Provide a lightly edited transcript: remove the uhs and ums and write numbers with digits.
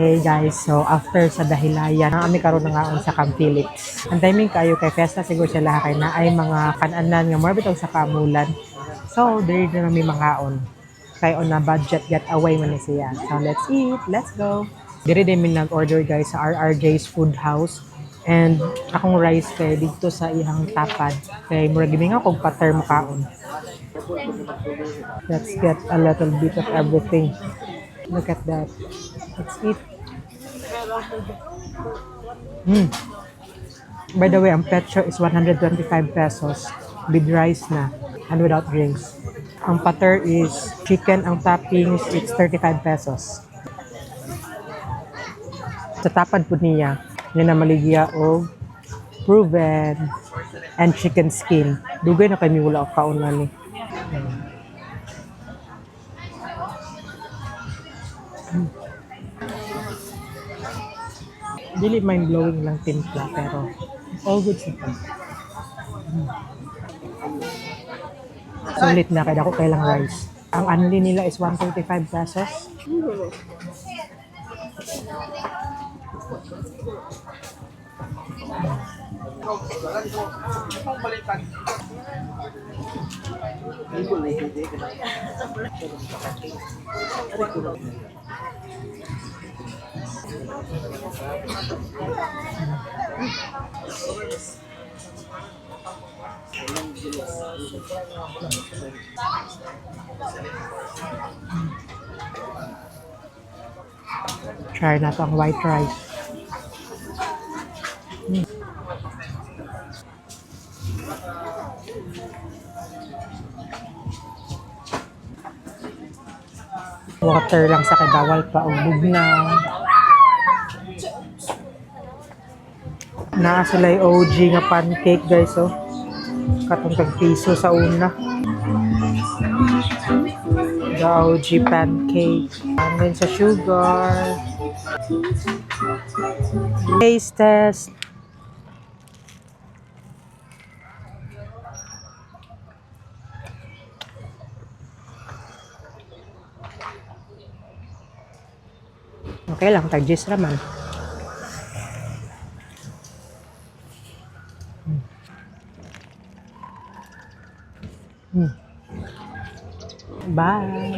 Hey guys, so after sa dahilayan, kami karon na nga sa Camp Philips. Ang timing kayo kay Festa siguro sila kay na ay mga kananan nga more bitong sa kamulan. So, diri na may mangaon. Kay on na budget get away man ni siya. So, let's eat. Let's go. Diri din mi nag-order guys sa RRJ's Food House. And akong rice kay dito sa ihang tapad. Kay murag gimi nga kog pater mo kaon. Let's get a little bit of everything. Look at that. Let's eat. By the way, ang petro is 125 pesos with rice na and without drinks. Ang pater is chicken, ang toppings it's 35 pesos. Sa tapad po niya, na maligya o proven and chicken skin. Dugay na kami wala o kaon na ni. Dili mind-blowing lang timpla pero all good siya. Sulit na kaya ako kailang rice. Ang unli nila is 135 pesos. Try na to ang white rice. Water lang sa kay pa og bugnaw. Naa sila'y OG nga pancake guys oh. Katong tag-piso sa una. The OG pancake. And then sa sugar. Taste test. Okay lang, tag-gis raman. Bye!